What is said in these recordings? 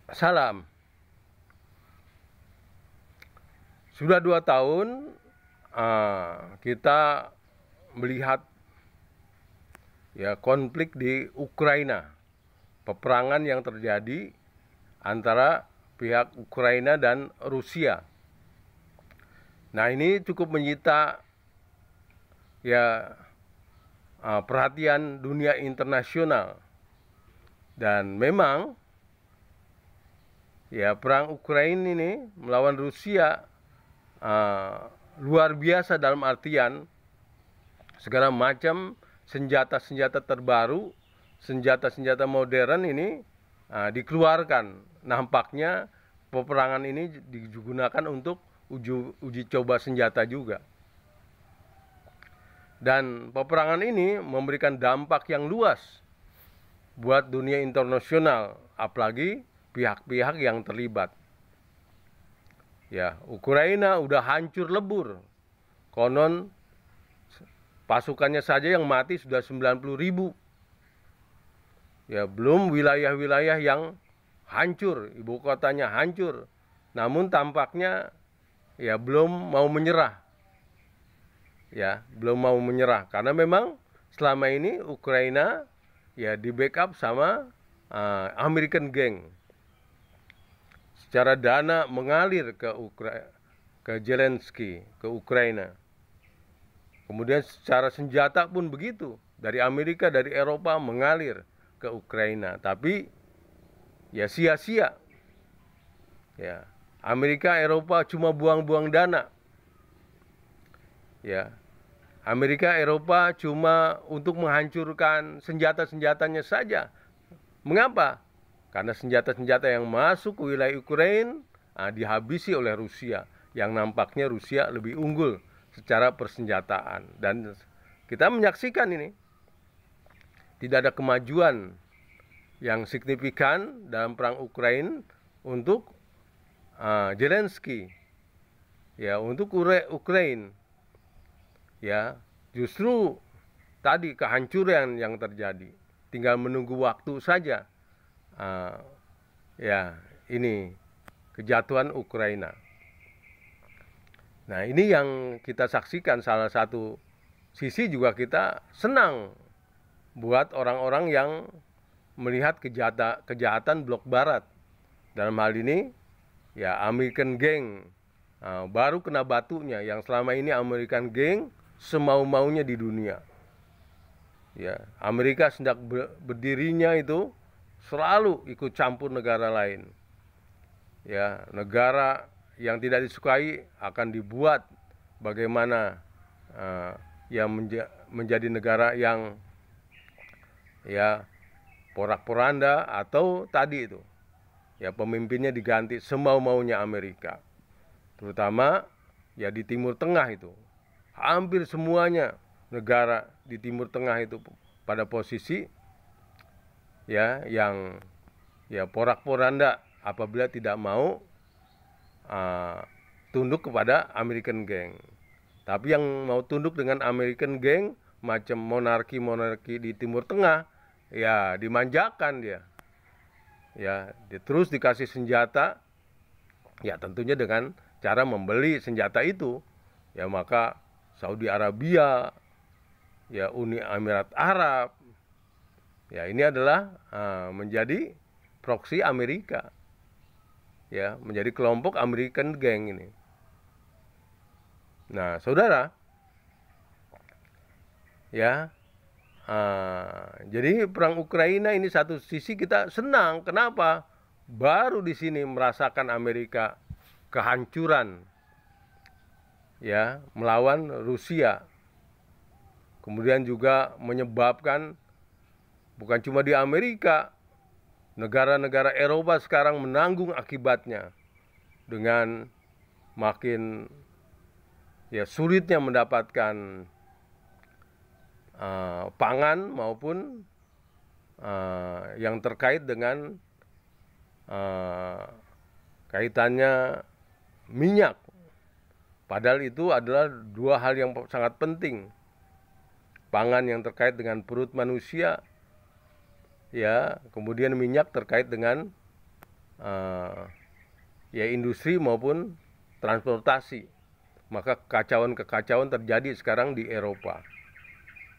Salam. Sudah 2 tahun kita melihat konflik di Ukraina, peperangan yang terjadi antara pihak Ukraina dan Rusia. Nah, ini cukup menyita perhatian dunia internasional, dan memang perang Ukraina ini melawan Rusia luar biasa, dalam artian segala macam senjata-senjata terbaru, senjata-senjata modern ini dikeluarkan. Nampaknya peperangan ini digunakan untuk uji coba senjata juga. Dan peperangan ini memberikan dampak yang luas buat dunia internasional, apalagi pihak-pihak yang terlibat. Ukraina udah hancur lebur. Konon pasukannya saja yang mati sudah 90.000. Belum wilayah-wilayah yang hancur, ibu kotanya hancur. Namun tampaknya belum mau menyerah. Belum mau menyerah karena memang selama ini Ukraina di backup sama American Gang. Secara dana mengalir ke Zelensky, ke Ukraina. Kemudian secara senjata pun begitu, dari Amerika, dari Eropa mengalir ke Ukraina. Tapi sia-sia. Amerika, Eropa cuma buang-buang dana. Amerika, Eropa cuma untuk menghancurkan senjata-senjatanya saja. Mengapa? Karena senjata-senjata yang masuk ke wilayah Ukraina dihabisi oleh Rusia, yang nampaknya Rusia lebih unggul secara persenjataan. Dan kita menyaksikan ini, tidak ada kemajuan yang signifikan dalam perang Ukraina untuk Zelensky, untuk Ukraina. Justru tadi kehancuran yang terjadi, tinggal menunggu waktu saja. Ini kejatuhan Ukraina. Nah, ini yang kita saksikan. Salah satu sisi juga kita senang buat orang-orang yang melihat kejahatan blok barat. Dalam hal ini American Gang baru kena batunya, yang selama ini American Gang semau-maunya di dunia. Amerika sejak berdirinya itu selalu ikut campur negara lain. Negara yang tidak disukai akan dibuat bagaimana yang menjadi negara yang porak-poranda, atau tadi itu pemimpinnya diganti semau-maunya Amerika. Terutama di Timur Tengah itu. Hampir semuanya negara di Timur Tengah itu pada posisi yang porak-poranda apabila tidak mau tunduk kepada American Gang. Tapi yang mau tunduk dengan American Gang, macam monarki di Timur Tengah, dimanjakan dia. Dia terus dikasih senjata, tentunya dengan cara membeli senjata itu. Maka Saudi Arabia, Uni Emirat Arab, ini adalah menjadi proksi Amerika, menjadi kelompok American Gang ini. Nah, saudara, jadi perang Ukraina ini satu sisi kita senang. Kenapa? Baru di sini merasakan Amerika kehancuran, melawan Rusia. Kemudian juga menyebabkan bukan cuma di Amerika, negara-negara Eropa sekarang menanggung akibatnya dengan makin sulitnya mendapatkan pangan maupun yang terkait dengan kaitannya minyak. Padahal itu adalah dua hal yang sangat penting. Pangan yang terkait dengan perut manusia, kemudian minyak terkait dengan ya industri maupun transportasi. Maka kekacauan-kekacauan terjadi sekarang di Eropa,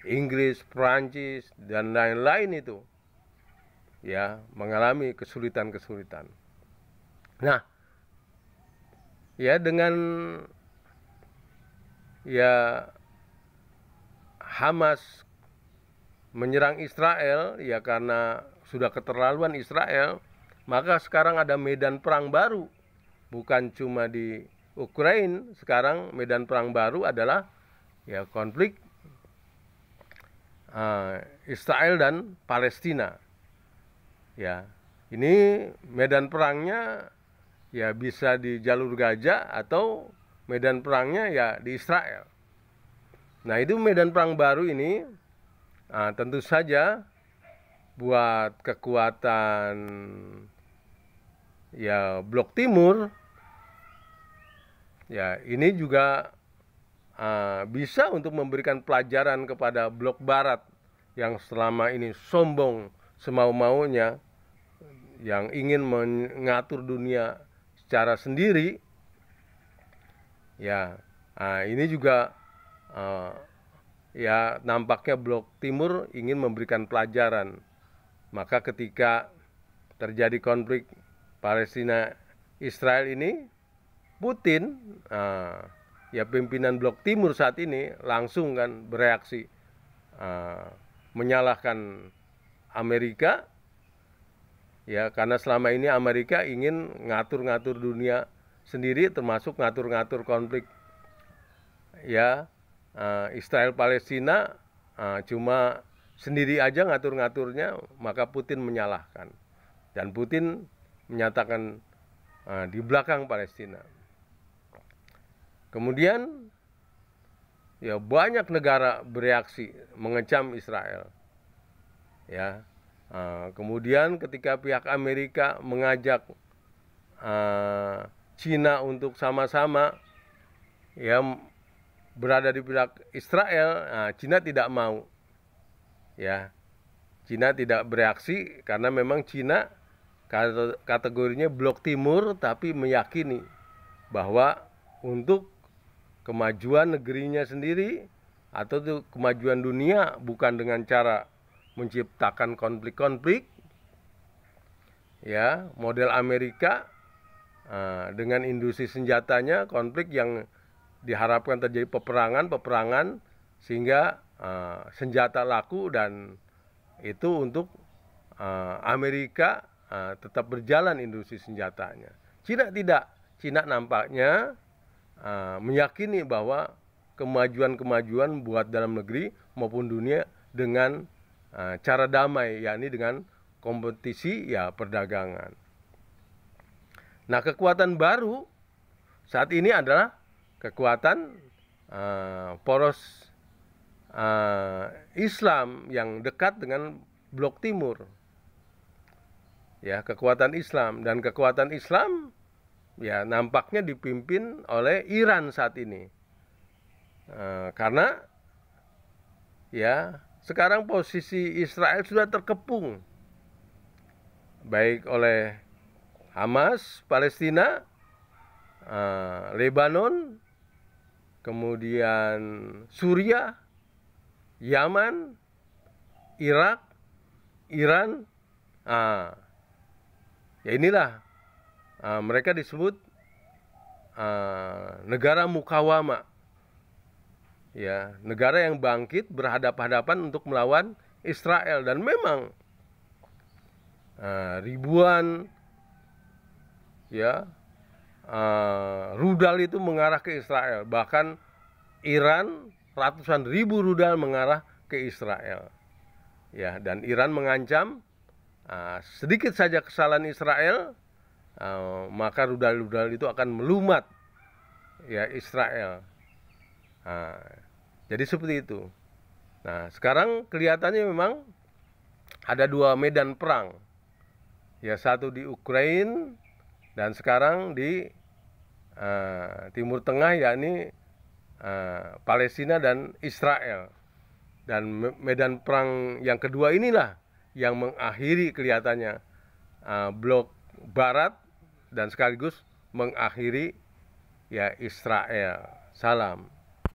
Inggris, Prancis, dan lain-lain itu ya mengalami kesulitan-kesulitan. Nah, ya dengan ya Hamas menyerang Israel ya karena sudah keterlaluan Israel, maka sekarang ada medan perang baru. Bukan cuma di Ukraina, sekarang medan perang baru adalah ya konflik Israel dan Palestina. Ya, ini medan perangnya ya bisa di jalur Gaza atau medan perangnya ya di Israel. Nah, itu medan perang baru ini tentu saja buat kekuatan ya Blok Timur ya ini juga bisa untuk memberikan pelajaran kepada Blok Barat yang selama ini sombong semau-maunya, yang ingin mengatur dunia secara sendiri. Ya, ini juga ya nampaknya Blok Timur ingin memberikan pelajaran. Maka ketika terjadi konflik Palestina Israel ini, Putin ya pimpinan Blok Timur saat ini langsung kan bereaksi, menyalahkan Amerika ya, karena selama ini Amerika ingin ngatur-ngatur dunia sendiri, termasuk ngatur-ngatur konflik ya Israel Palestina, cuma sendiri aja ngatur-ngaturnya. Maka Putin menyalahkan, dan Putin menyatakan di belakang Palestina. Kemudian ya banyak negara bereaksi mengecam Israel ya. Kemudian ketika pihak Amerika mengajak Cina untuk sama-sama ya berada di pihak Israel, Cina tidak mau ya. Cina tidak bereaksi karena memang Cina kategorinya Blok Timur, tapi meyakini bahwa untuk kemajuan negerinya sendiri atau kemajuan dunia bukan dengan cara menciptakan konflik-konflik ya model Amerika dengan industri senjatanya, konflik yang diharapkan terjadi peperangan sehingga senjata laku, dan itu untuk Amerika tetap berjalan industri senjatanya. Cina tidak. Cina nampaknya meyakini bahwa kemajuan-kemajuan buat dalam negeri maupun dunia dengan cara damai, yakni dengan kompetisi ya perdagangan. Nah, kekuatan baru saat ini adalah kekuatan poros Islam yang dekat dengan Blok Timur. Ya, kekuatan Islam, dan kekuatan Islam ya nampaknya dipimpin oleh Iran saat ini. Karena ya sekarang posisi Israel sudah terkepung baik oleh Hamas Palestina, Lebanon, kemudian Suriah, Yaman, Irak, Iran. Ya inilah mereka disebut negara mukawama, ya, negara yang bangkit berhadapan-hadapan untuk melawan Israel. Dan memang ribuan ya rudal itu mengarah ke Israel. Bahkan Iran ratusan ribu rudal mengarah ke Israel. Ya, dan Iran mengancam sedikit saja kesalahan Israel, maka rudal-rudal itu akan melumat ya Israel. Jadi seperti itu. Nah, sekarang kelihatannya memang ada dua medan perang. Ya, satu di Ukraina dan sekarang di Timur Tengah, yakni Palestina dan Israel. Dan medan perang yang kedua inilah yang mengakhiri kelihatannya blok Barat dan sekaligus mengakhiri ya Israel. Salam.